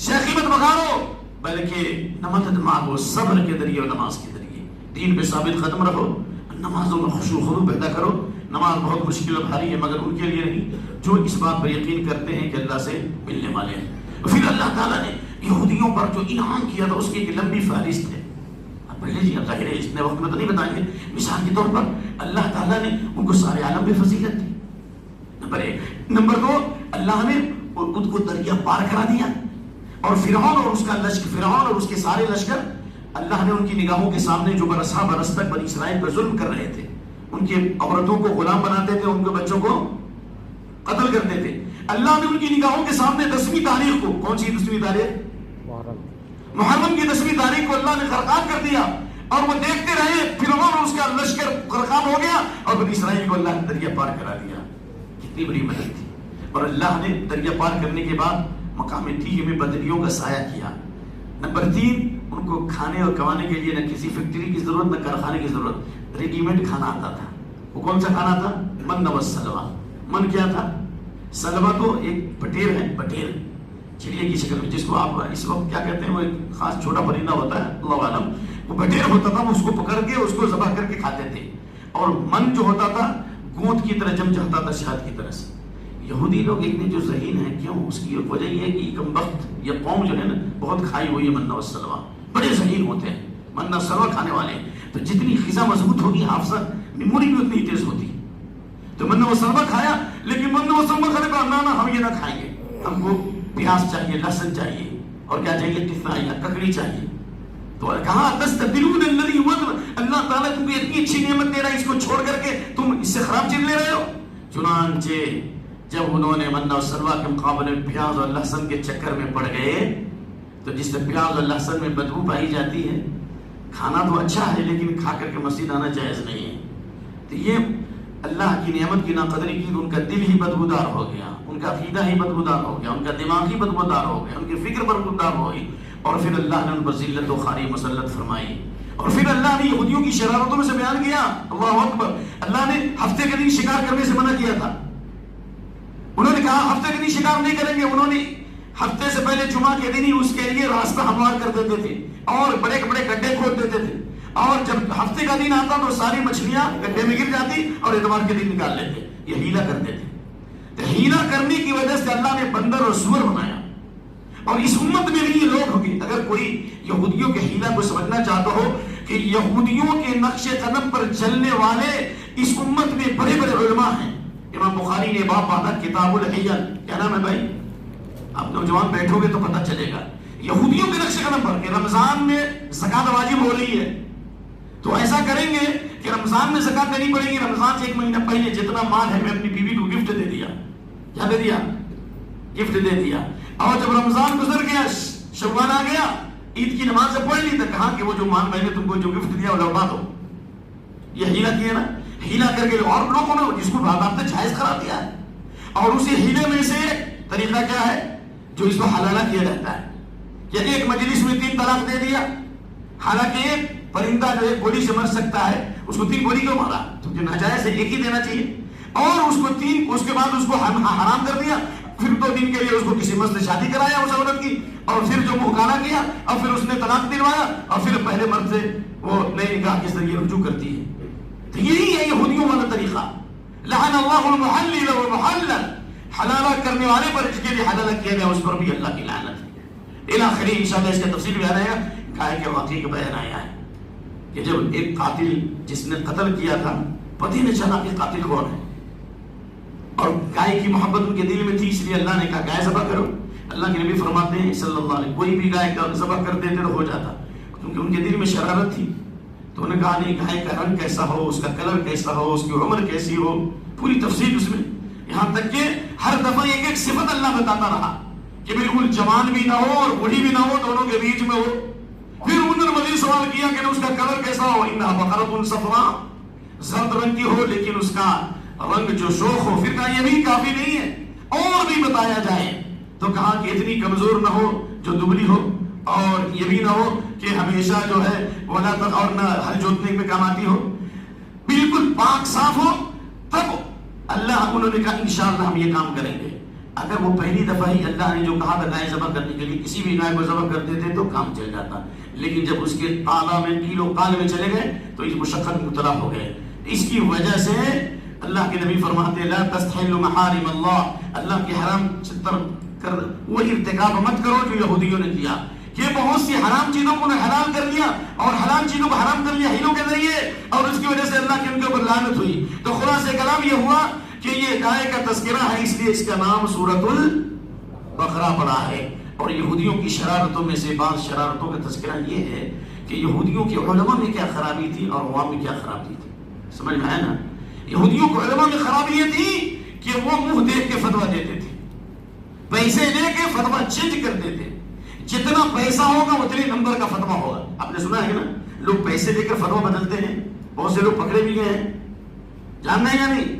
شیخی مت بگاڑو، بلکہ مدد مانگو صبر کے ذریعے اور نماز کے ذریعے. دین پہ ثابت قدم رہو، نمازوں میں خشوع و خضوع پیدا کرو. نماز بہت مشکل و بھاری ہے مگر ان کے لیے نہیں جو اس بات پر یقین کرتے ہیں کہ اللہ سے ملنے والے ہیں. پھر اللہ تعالیٰ نے یہودیوں پر جو انعام کیا تھا اس کی ایک لمبی فہرست ہے. پہلے جی ظاہر ہے اتنے وقت میں تو نہیں بتائیں گے. مثال کے طور پر اللہ تعالیٰ نے ان کو سارے عالم میں فضیلت دی. نمبر 1. نمبر 2، اللہ نے ان کو دریا پار کرا دیا اور فرعون اور اس کا لشکر، فرعون اور اس کے سارے لشکر، اللہ نے ان کی نگاہوں کے سامنے جو برسا برس تک بنی اسرائیل پر ظلم کر رہے تھے، ان کے عورتوں کو غلام بناتے تھے، ان کے بچوں کو قتل کرتے تھے، اللہ نے ان کی نگاہوں کے سامنے 10ویں تاریخ کو، کون سی 10ویں تاریخ؟ محرم کی 10ویں تاریخ کو اللہ نے غرقاب کر دیا اور وہ دیکھتے رہے. فرعون اور اس کا لشکر غرقاب ہو گیا اور بنی اسرائیل کو اللہ نے دریا پار کرا دیا. کتنی بڑی مدد تھی. اور اللہ نے دریا پار کرنے کے بعد مقام تیہ میں بدریوں کا سایہ کیا. نمبر 3، ان کو کھانے اور کمانے کے لیے نہ کسی فیکٹری کی ضرورت نہ کارخانے کی ضرورت، ریڈی میڈ کھانا آتا تھا. وہ کون سا کھانا تھا؟ من والسلوى. من کیا تھا؟ سلوہ تو ایک بٹیر ہے، بٹیر چڑیا کی شکل میں، جس کو آپ اس وقت کیا کہتے ہیں، وہ ایک خاص چھوٹا پرندہ ہوتا ہے اللہ عالم، وہ بٹیر ہوتا تھا، وہ اس کو پکڑ کے اس کو ذبح کر کے کھاتے تھے. اور من جو ہوتا تھا گوند کی طرح جم جاتا تھا شہد کی طرح سے. یہودی لوگ اتنے جو ذہین ہیں، کیوں؟ اس کی وجہ یہ ہے کہ کم وقت یہ قوم جو ہے نا بہت کھائی ہوئی ہے من والسلوى، بڑے ذہین ہوتے ہیں، من والسلوى کھانے والے ہیں. تو جتنی غذا مضبوط ہوگی حافظہ میموری بھی اتنی تیز ہوتی. تو من والسلوى کھایا، لیکن من والسلوى کھانے کا نہ ہم یہ نہ کھائیں گے، ہم کو پیاز چاہیے، لہسن چاہیے، اور کیا چاہیے؟ قطعہ ککڑی چاہیے. تو کہا تستبدلون الذی هو، اللہ تعالیٰ تم کو اتنی اچھی نعمت دے رہا ہے، اس کو چھوڑ کر کے تم اس سے خراب چیز لے رہے ہو. چنانچہ جب انہوں نے منہ و سلویٰ کے مقابلے میں پیاز اور لہسن کے چکر میں پڑ گئے، تو جس سے پیاز اور لہسن میں بدبو پائی جاتی ہے، کھانا تو اچھا ہے لیکن کھا کر کے مسجد آنا جائز نہیں ہے. تو یہ اللہ کی نعمت کی ناقدری کی تو ان کا دل ہی بدبودار ہو گیا، ان کا عقیدہ ہی بدبودار ہو گیا، ان کا دماغ ہی بدبودار ہو گیا، ان کی فکر بدبودار ہو گئی. اور پھر اللہ نے ان پر ذلت و خواری مسلط فرمائی. اور پھر اللہ نے یہودیوں کی شرارتوں میں سے بیان کیا. اللہ اکبر. اللہ نے ہفتے کے دن شکار کرنے سے منع کیا تھا. انہوں نے کہا ہفتے کے دن شکار نہیں کریں گے. انہوں نے ہفتے سے پہلے جمعہ کے دن ہی اس کے لیے راستہ ہموار کر دیتے تھے اور بڑے بڑے گڈھے کھود دیتے تھے. اور جب ہفتے کا دن آتا تو ساری مچھلیاں گڈھے میں گر جاتی اور اتوار کے دن نکال لیتے. یہ ہیلا کرتے تھے. تو ہیلا کرنے کی وجہ سے اللہ نے بندر اور سور بنایا. اور اس امت میں بھی یہ لوگ ہوں گے. اگر کوئی یہودیوں کے ہیلا کو سمجھنا چاہتا ہو کہ یہودیوں کے نقش قدم پر چلنے والے اس امت میں بڑے بڑے علماء ہیں. امام بخاری نے باب باندھا کتاب الحیل. کیا نام ہے بھائی؟ آپ نوجوان بیٹھو گے تو پتہ چلے گا. یہودیوں کے نقش قدم پر کہ رمضان میں زکات واجب ہو رہی ہے تو ایسا کریں گے کہ رمضان میں زکات دینی پڑے گی. رمضان سے ایک مہینہ پہلے جتنا مال ہے میں اپنی بیوی کو گفٹ دے دیا. کیا دے دیا؟ گفٹ دے دیا. اور جب رمضان گزر گیا، شوال آ گیا، عید کی نماز سے پڑھ لی تو کہا کہ وہ جو مال میں نے تم کو جو گفٹ دیا وہ لوٹا دو. یہ ہیلا کیا نا. ہیلا کر کے اور لوگوں نے جس کو باضابطہ جائز قرار دیا ہے. اور اسی ہیلے میں سے طریقہ کیا ہے جو اس کو حلالہ کیا جاتا ہے. یا ایک مجلس میں 3 طلاق دے دیا. حالانکہ ایک پرندہ جو ایک گولی سے مر سکتا ہے اس کو 3 گولی کیوں مارا؟ کیونکہ ناجائز ہے، ایک ہی دینا چاہیے. اور اس کو 3 اس کے بعد اس کو حرام کر دیا. پھر 2 دن کے لیے اس کو کسی مرد سے شادی کرایا اس عورت کی، اور پھر جو منہ کالا کیا اور پھر اس نے طلاق دلوایا اور پھر پہلے مرد سے وہ نئی نکاح کے ذریعے رجوع کرتی ہے. تو یہی ہے یہودیوں والا طریقہ. لعن اللہ المحلل والمحلل. حلالہ کرنے والے پر جس کے لیے حلالہ کیا گیا اس پر بھی اللہ کی لعنت ہے. الاخری انشاءاللہ اس کا تفصیل بیان آئے گا. گائے کے واقعے کا بیان آیا ہے کہ جب ایک قاتل جس نے قتل کیا تھا پتہ نہ چلا کہ قاتل کون ہے، اور گائے کی محبت ان کے دل میں تھی، اس لیے اللہ نے کہا گائے ذبح کرو. اللہ کے نبی فرماتے ہیں صلی اللہ علیہ وسلم کوئی بھی گائے کا ذبح کر دیتے تو ہو جاتا، کیونکہ ان کے دل میں شرارت تھی. تو انہوں نے کہا نہیں، گائے کا رنگ کیسا ہو، اس کا کلر کیسا ہو، اس کی عمر کیسی ہو، پوری تفصیل اس میں. یہاں تک کہ ہر دفعہ ایک ایک صفت اللہ بتاتا رہا کہ بالکل جوان بھی نہ ہو اور بوڑھی بھی نہ ہو، دونوں کے بیچ میں ہو. پھر انہوں نے مزید سوال کیا کہ اس کا کلر کیسا ہو. انہا بقرۃ صفراء، زرد رنگ کی ہو لیکن اس کا رنگ جو شوخ ہو. پھر کہا یہ بھی کافی نہیں ہے، اور بھی بتایا جائے. تو کہا کہ اتنی کمزور نہ ہو جو دبلی ہو، اور یہ بھی نہ ہو کہ ہمیشہ جو ہے ولا تک اور نہ ہل جوتنے میں کام آتی ہو، بالکل پاک صاف ہو. تب اللہ انہوں نے کہا انشاءاللہ ہم یہ کام کریں گے. اگر وہ پہلی دفعہ ہی اللہ نے جو کہا تھا گائے ذبح کرنے کے لیے کسی بھی گائے کو ذبح کر دیتے تو کام چل جاتا. لیکن جب اس کے اعلیٰ میں کیل و قال میں چلے گئے تو اس مشقت مبتلا ہو گئے. اس کی وجہ سے اللہ کے نبی فرماتے لا تستحلوا محارم اللہ، اللہ کی حرام کر وہ ارتکاب مت کرو جو یہودیوں نے کیا کہ بہت سی حرام چیزوں کو حلال کر لیا اور حلال چیزوں کو حرام کر لیا ہیلوں کے ذریعے، اور اس کی وجہ سے اللہ کے ان کے اوپر لعنت ہوئی. تو خلاصہ کلام یہ ہوا کہ یہ گائے کا تذکرہ ہے، اس لیے اس کا نام سورۃ البقرہ پڑا ہے. اور یہودیوں کی شرارتوں میں سے بعض شرارتوں کا تذکرہ یہ ہے کہ یہودیوں کے علماء میں کیا خرابی تھی اور عوام میں کیا خرابی تھی. سمجھ میں آیا نا؟ یہودیوں کو علماء میں خرابی یہ تھی کہ وہ منہ دیکھ کے فتویٰ دیتے تھے، پیسے لے کے فتویٰ چینج کرتے تھے. جتنا پیسہ ہوگا اتنے نمبر کا فتویٰ ہوگا. آپ نے سنا ہے نا لوگ پیسے لے کر فتویٰ بدلتے ہیں، بہت سے لوگ پکڑے بھی گئے ہیں، جاننا ہے یا نہیں؟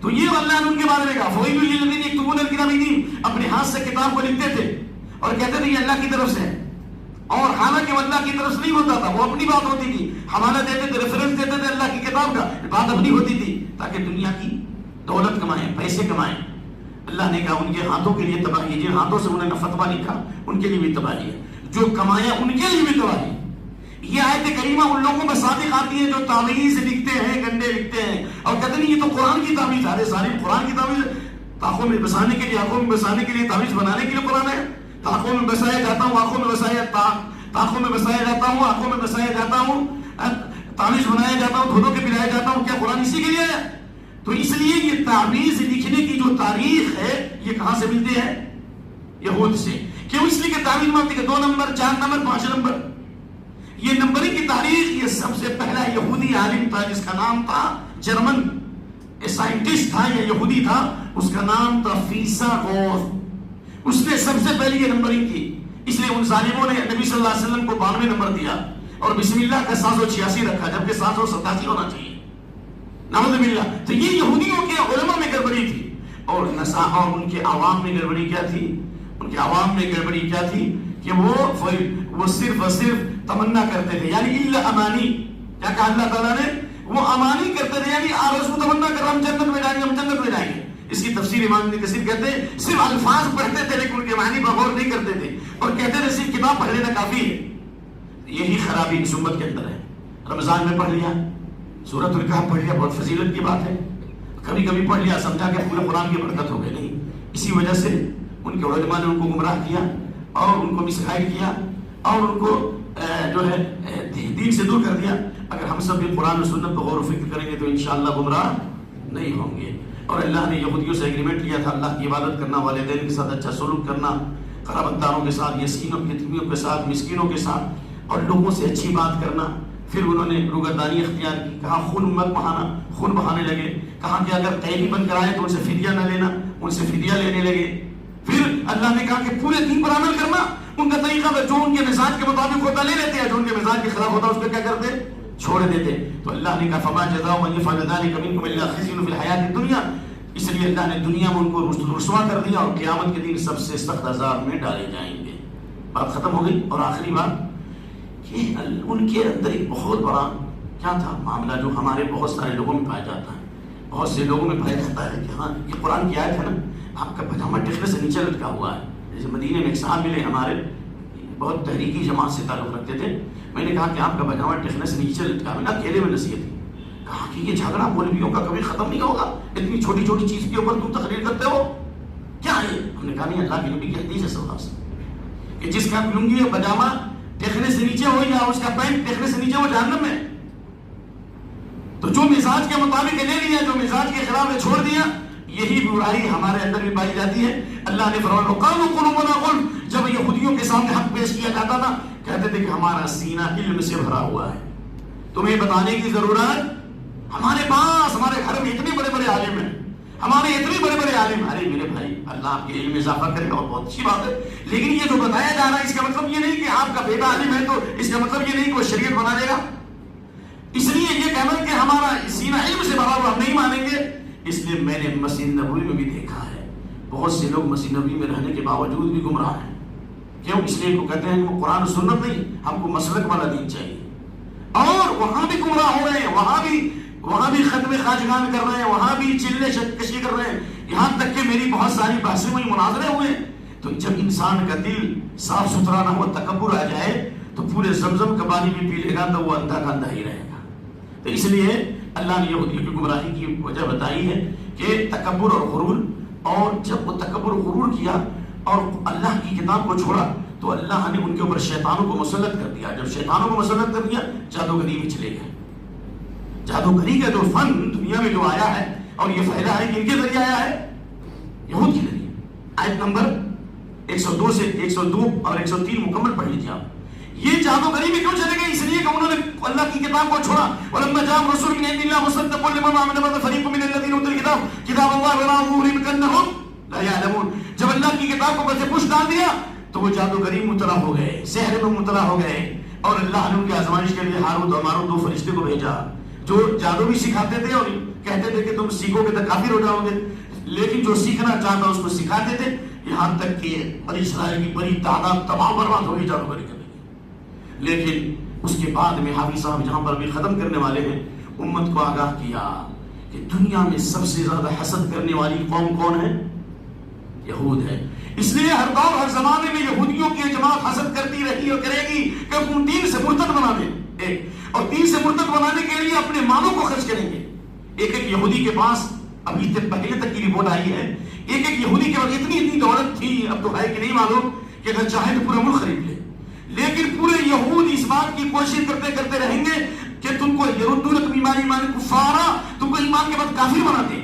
تو یہ اللہ نے ان کے بارے میں کہا فوائد للذین یکتبون الکتاب بایدیہم، اپنے ہاتھ سے کتاب کو لکھتے تھے اور کہتے تھے یہ اللہ کی طرف سے ہے، اور حالانکہ وہ اللہ کی طرف سے نہیں ہوتا تھا، وہ اپنی بات ہوتی تھی. حوالہ دیتے تھے، ریفرنس دیتے تھے اللہ کی کتاب کا، بات اپنی ہوتی تھی تاکہ دنیا کی دولت کمائیں، پیسے کمائیں. اللہ نے کہا ان کے ہاتھوں کے لیے تباہی ہے. جن ہاتھوں سے انہوں نے فتویٰ لکھا ان کے لیے بھی تباہی ہے، جو کمایا ان کے لیے بھی تباہی. یہ آیت کریمہ ان لوگوں میں صادق آتی ہے جو تعویذ لکھتے ہیں، گنڈے لکھتے ہیں اور کہتے ہیں یہ تو قرآن کی تعویذ ہے. ارے ساری قرآن کی تعویذ تاخوں میں بسانے کے لیے، آنکھوں میں بسانے کے لیے، تعویذ بنانے کے لیے قرآن ہے. تاخوں میں بسایا جاتا ہوں، آنکھوں میں بسایا، تاخوں میں بسایا جاتا ہوں، آنکھوں میں بسایا جاتا ہوں، تعویذ بنایا جاتا ہوں، دھودوں کے پلایا جاتا ہوں. کیا قرآن اسی کے لیے ہے؟ تو اس لیے یہ تعویذ لکھنے کی جو تاریخ ہے یہ کہاں سے ملتی ہے؟ یہود سے. کیوں؟ اس لیے کہ تعویل مانتے کہ 2 نمبر 4 نمبر 5 نمبر. یہ نمبرنگ کی تاریخ، یہ سب سے پہلا یہودی عالم تھا جس کا نام تھا جرمن سائنٹسٹ تھا یا یہودی تھا، اس کا نام تھا فیثاغورس. اس نے سب سے پہلے یہ نمبرنگ کی. اس لیے ان ظالموں نے نبی صلی اللہ علیہ وسلم کو 92 نمبر دیا اور بسم اللہ کا 786 رکھا، جبکہ 787 ہونا چاہیے. نعوذ باللہ. تو یہ یہودیوں کے علماء میں گڑبڑی تھی اور ان کے عوام میں گڑبڑی کیا تھی؟ ان کے عوام میں گڑبڑی کیا تھی کہ وہ صرف اور صرف تمنا کرتے تھے، یعنی الا امانی. کیا کہا اللہ تعالیٰ نے؟ وہ امانی کرتے تھے، یعنی آرزو تمنا کر ہم جنت میں جائیں گے، ہم جنت میں جائیں گے. اس کی تفسیر امام ابن کثیر کہتے ہیں صرف الفاظ پڑھتے تھے لیکن ان کے معنی پر غور نہیں کرتے تھے اور کہتے تھے صرف کتاب پڑھ لینا کافی ہے. یہی خرابی اس امت کے اندر ہے. رمضان میں پڑھ لیا، سورۃ الکہف پڑھ لیا، بہت فضیلت کی بات ہے. کبھی کبھی پڑھ لیا، سمجھا کہ پورے قرآن کی برکت ہو گئی. نہیں، اسی وجہ سے ان کے علماء نے ان کو گمراہ کیا اور ان کو مس گائیڈ کیا اور ان کو جو ہے دین سے دور کر دیا. اگر ہم سب بھی قرآن و سنت کو غور و فکر کریں گے تو انشاءاللہ گمراہ نہیں ہوں گے. اور اللہ نے یہودیوں سے ایگریمنٹ لیا تھا اللہ کی عبادت کرنا، والدین کے ساتھ اچھا سلوک کرنا، قرابت داروں کے ساتھ، یتیموں کے ساتھ، مسکینوں کے ساتھ اور لوگوں سے اچھی بات کرنا. پھر انہوں نے روگردانی اختیار کی، کہا خون مت بہانا، خون بہانے لگے. کہا کہ اگر قیدی بن کر آئے تو ان سے فدیہ نہ لینا، ان سے فدیہ لینے لگے. پھر اللہ نے کہا کہ پورے دین پر عمل کرنا. ان کا طریقہ جو ان کے مزاج کے مطابق ہوتا لے لیتے ہیں، جو ان کے مزاج کے خلاف ہوتا اس پہ کیا کرتے؟ چھوڑ دیتے. تو اللہ نے کہا فما جزاء من يفعل ذلك منكم الا خزي في الحیاۃ الدنیا. اس لیے اللہ نے دنیا میں ان کو رسوا کر دیا اور قیامت کے دن سب سے سخت عذاب میں ڈالے جائیں گے. بات ختم ہو گئی. اور آخری بات کہ ان کے اندر ایک بہت بڑا کیا تھا معاملہ جو ہمارے بہت سارے لوگوں میں پایا جاتا ہے. بہت سے لوگوں میں پایا جاتا ہے کہ ہاں یہ قرآن کی آیت ہے نا، آپ کا پاجامہ ٹخنے سے نیچے لٹکا ہوا ہے. جیسے مدینے میں ایک صاحب ملے ہمارے، بہت تحریکی جماعت سے تعلق رکھتے تھے. میں نے کہا کہ آپ کا پاجامہ ٹخنے سے نیچے لٹکا ہے. اکیلے میں نصیحت تھی. کہا کہ یہ جھگڑا مولویوں کا کبھی ختم نہیں ہوگا، اتنی چھوٹی چھوٹی چیز کے اوپر تم تقریر کرتے ہو، کیا ہے؟ ہم نے کہا نہیں، اللہ کے نبی کی حدیث ہے صلی اللہ علیہ وسلم کہ جس کا لنگی یا پاجامہ ٹخنے سے نیچے ہو یا اس کا پینٹ ٹخنے سے نیچے ہو جہنم میں. تو جو مزاج کے مطابق لے لیا، جو مزاج کے خلاف نے چھوڑ دیا، یہی برائی ہمارے اندر بھی پائی جاتی ہے. اللہ نے فرمایا وقالوا قلوبنا غلف. جب یہودیوں کے سامنے حق پیش کیا جاتا تھا کہتے تھے کہ ہمارا سینہ علم سے بھرا ہوا ہے، تمہیں بتانے کی ضرورت. ہمارے پاس ہمارے گھر میں اتنے بڑے بڑے عالم ہیں، ہمارے اتنے بڑے بڑے عالم. ارے میرے بھائی اللہ آپ کے علم میں اضافہ کرے اور بہت اچھی بات ہے، لیکن یہ جو بتایا جا رہا ہے اس کا مطلب یہ نہیں کہ آپ کا بیٹا عالم ہے تو اس کا مطلب یہ نہیں کہ وہ شریعت بنا دے گا. اس لیے یہ کہنا کہ ہمارا سینہ علم سے بھرا ہوا ہم نہیں مانیں گے. اس لیے میں نے مسجد نبوی میں بھی دیکھا ہے بہت سے لوگ مسجد نبوی میں رہنے کے باوجود بھی گمراہ ہیں. کیوں؟ اس لیے وہ کہتے ہیں کہ قرآن و سنت نہیں، ہم کو مسلک والا دین چاہیے. اور وہاں بھی گمراہ ہو رہے ہیں، وہاں بھی ختم خواجگان کر رہے ہیں، وہاں بھی چلے کشی کر رہے ہیں. یہاں تک کہ میری بہت ساری بحثیں ہوئی، مناظرے ہوئے. تو جب انسان کا دل صاف ستھرا نہ ہو، تکبر آ جائے تو پورے زمزم کا پانی بھی پی لے گا تو وہ اندھا کا اندھا ہی رہے گا. تو اس لیے اللہ نے یہودیوں کی گمراہی کی وجہ بتائی ہے کہ تکبر اور غرور. اور جب وہ تکبر اور غرور کیا اور اللہ کی کتاب کو چھوڑا تو اللہ نے ان کے اوپر شیطانوں کو مسلط کر دیا. جب شیطانوں کو مسلط کر دیا جادوگری میں چلے گئے. جادوگری کا جو فن دنیا میں جو آیا ہے اور یہ پھیلا ہے کن کے ذریعے آیا ہے؟ یہود کے ذریعے. آیت نمبر 102 سے 102 اور 103 مکمل پڑھ لیجیے آپ. یہ جادوگری میں کیوں چلے گئے؟ اس لیے کہ انہوں نے اللہ کی کتاب کو چھوڑا. وَلَمَّا جَاءَهُمْ رَسُولٌ مِّنْ عِندِ اللَّهِ مُصَدِّقٌ لِمَا مَعَهُمْ نَبَذَ فَرِيقٌ مِّنَ الَّذِينَ أُوتُوا الْكِتَابَ كِتَابَ اللَّهِ وَرَاءَ ظُهُورِهِمْ كَأَنَّهُمْ لَا يَعْلَمُونَ. جب اللہ کی کتاب کو بس پوچھ ڈال دیا تو وہ جادوگری مبتلا ہو گئے، سحر میں مبتلا ہو گئے. اور اللہ نے ان کی آزمائش کے لیے ہاروت اور ماروت 2 فرشتے کو بھیجا جو جادو بھی سکھاتے تھے اور کہتے تھے کہ تم سیکھو گے تو کافر ہو جاؤ گے. لیکن جو سیکھنا چاہتا اس کو سکھاتے تھے، یہاں تک کہ بنی اسرائیل کی بڑی تعداد تباہ برباد ہو گئی جادوگری کرنے کی. لیکن اس کے بعد میں حافظ صاحب جہاں پر بھی ختم کرنے والے ہیں، امت کو آگاہ کیا کہ دنیا میں سب سے زیادہ حسد کرنے والی قوم کون ہے؟ یہود ہے. اس لیے ہر دور ہر زمانے میں یہودیوں کی جماعت حسد کرتی رہی اور کرے گی کہ ان دین سے مرتد بنا دیں. اور دین سے مرتد بنانے کے لیے اپنے مالوں کو خرچ کریں گے. ایک یہودی کے پاس ابھی تک پہلے تک کی رپورٹ آئی ہے، ایک یہودی کے پاس اتنی دولت تھی، اب تو ہے کہ نہیں معلوم، کہ اگر چاہے تو پورا ملک خرید لے. لیکن پورے یہود اس بات کی کوشش کرتے رہیں گے کہ تم کو یردونکم من بعد ایمانکم کفارا، تم کو ایمان کے بعد کافر بنا دیں.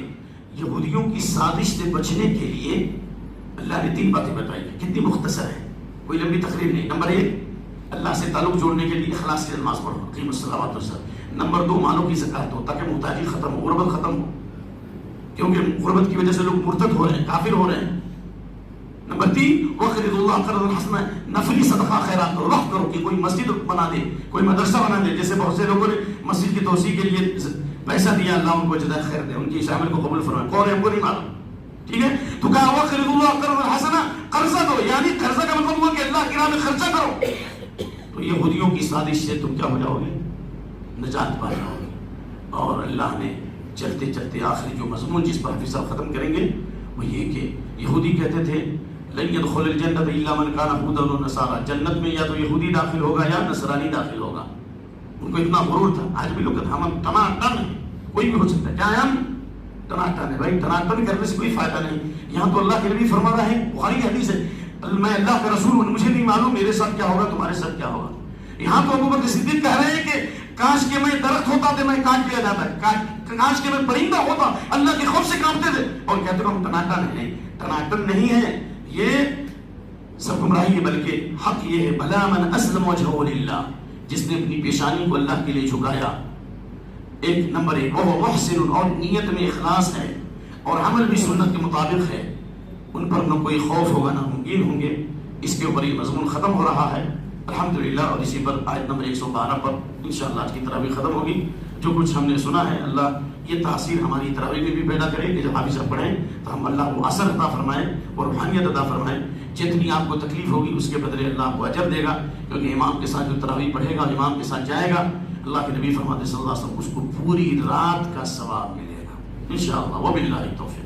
یہودیوں کی سازش سے بچنے کے لیے اللہ نے 3 باتیں بتائی ہیں، کتنی مختصر ہے، کوئی لمبی تقریر نہیں۔ نمبر 1 اللہ سے تعلق جوڑنے کے لیے اخلاص سے نماز پڑھو، اقیموا الصلاۃ والصلاۃ۔ نمبر 2 مالوں کی زکات دو تاکہ محتاجی ختم ہو، غربت ختم ہو، کیونکہ غربت کی وجہ سے لوگ مرتد ہو رہے ہیں، کافر ہو رہے ہیں۔ نمبر 3 وقرضوا اللہ قرضا حسنا، نفلی صدقہ خیرات کرو، وقت کرو کہ کوئی مسجد بنا دے، کوئی مدرسہ بنا دے، جیسے بہت سے لوگوں نے مسجد کی توسیع کے لیے پیسہ دیا، اللہ ان کو جزائے خیر دے، ان کی اس عمل کو قبول فرمائے۔ کون ہے ہم کو نہیں معلوم، ٹھیک ہے؟ تو کہا وقرضوا اللہ قرضا حسنا، قرضہ دو، یعنی قرضہ کا مطلب ہوا کہ اللہ کی راہ میں خرچہ کرو۔ تو یہودیوں کی سازش سے تم کیا ہو جاؤ گے؟ نجات پا جاؤ گے۔ اور اللہ نے چلتے چلتے آخری جو مضمون جس پر حافظ صاحب ختم کریں گے وہ یہ کہ یہودی کہتے تھے لن يدخل الجنت الا من كان هودا و نصارى، جنت میں یا تو یہودی داخل ہوگا یا نصرانی داخل ہوگا۔ ان کو اتنا غرور تھا، آج بھی لوگ ہم ٹناٹن ہیں، کوئی بھی ہو سکتا ہے، کیا ہے ہم ٹناٹن ہے؟ بھائی ٹناٹن کرنے سے کوئی فائدہ نہیں۔ یہاں تو اللہ کے نبی فرما رہے ہیں، بخاری کی حدیث ہے، میں اللہ کا رسول ہوں، مجھے نہیں معلوم میرے ساتھ کیا ہوگا، تمہارے ساتھ کیا ہوگا۔ یہاں تو ابوبکر صدیق کہہ رہے ہیں کہ کاش کے میں درخت ہوتا تو میں کاٹ لیا جاتا، کاش کے میں پرندہ ہوتا، اللہ کے خوف سے کانپتے تھے، اور کہتے ہم ٹناٹن ہیں۔ ٹناٹن نہیں ہے یہ سب گمراہی ہے، بلکہ حق یہ ہے بھلا من اسلم وجہہ للہ، جس نے اپنی پیشانی کو اللہ کے لیے جھکایا۔ ایک نمبر 1 وہ محسن، اور نیت میں اخلاص ہے اور عمل بھی سنت کے مطابق ہے، ان پر نہ کوئی خوف ہوگا نہ غمگین ہوں گے۔ اس کے اوپر یہ مضمون ختم ہو رہا ہے الحمدللہ، اور اسی پر آیت نمبر 112 پر انشاءاللہ آج کی تراویح ختم ہوگی۔ جو کچھ ہم نے سنا ہے اللہ یہ تاثیر ہماری تراویح میں بھی پیدا کرے کہ جب حافظ صاحب پڑھیں تو ہم اللہ کو اثر عطا فرمائیں اور روحانیت عطا فرمائیں۔ جتنی آپ کو تکلیف ہوگی اس کے بدلے اللہ آپ کو اجر دے گا، کیونکہ امام کے ساتھ جو تراویح پڑھے گا اور امام کے ساتھ جائے گا، اللہ کے نبی فرماتے صلی اللہ علیہ وسلم اس کو پوری رات کا ثواب ملے گا انشاءاللہ۔ وباللہ التوفیق۔